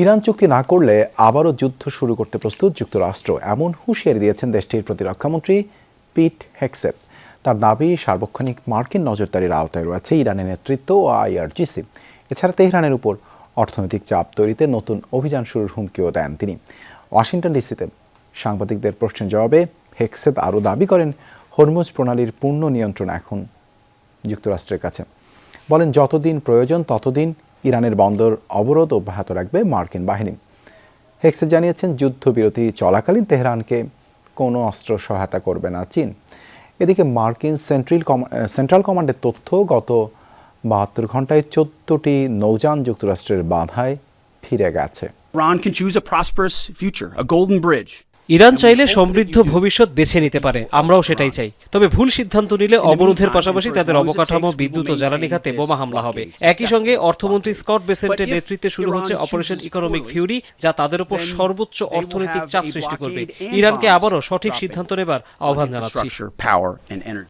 Iran চুক্তি না করলে আবারও যুদ্ধ শুরু করতে প্রস্তুত যুক্তরাষ্ট্র, এমন হুঁশিয়ারি দিয়েছেন দেশটির প্রতিরক্ষামন্ত্রী পিট হেগসেথ। তার দাবি, সার্বক্ষণিক মার্কিন নজরদারির আওতায় রয়েছে ইরানের নেতৃত্ব ও আইআরজিসি। এছাড়া তেহরানের উপর অর্থনৈতিক চাপ তৈরিতে নতুন অভিযান শুরুর হুমকিও দেন তিনি। ওয়াশিংটন ডিসিতে সাংবাদিকদের প্রশ্নের জবাবে হেগসেথ আরও দাবি করেন, হরমুজ প্রণালীর পূর্ণ নিয়ন্ত্রণ এখন যুক্তরাষ্ট্রের কাছে। বলেন, যতদিন প্রয়োজন ততদিন ইরানের বন্দর অবরোধ অব্যাহত রাখবে মার্কিন বাহিনী। হেগসেথ জানিয়েছেন, যুদ্ধবিরতি চলাকালীন তেহরানকে কোনো অস্ত্র সহায়তা করবে না চীন। এদিকে মার্কিন সেন্ট্রাল কমান্ডের তথ্য, গত ৭২ ঘন্টায় ১৪টি নৌযান যুক্তরাষ্ট্রের বাধায় ফিরে গেছে। Iran can choose a prosperous future, a golden bridge. Iran চাইলে সমৃদ্ধ ভবিষ্যৎ বেছে নিতে পারে, আমরাও সেটাই চাই। তবে ভুল সিদ্ধান্ত নিলে অবরোধের পাশাপাশি তাদের অবকাঠামো, বিদ্যুৎ ও জ্বালানি খাতে বোমা হামলা হবে। একই সঙ্গে অর্থমন্ত্রী স্কট বেসেন্টের নেতৃত্বে শুরু হচ্ছে অপারেশন ইকোনমিক ফিউরি, যা তাদের উপর সর্বোচ্চ অর্থনৈতিক চাপ সৃষ্টি করবে। ইরানকে আবারও সঠিক সিদ্ধান্ত নেবার আহ্বান জানাচ্ছি।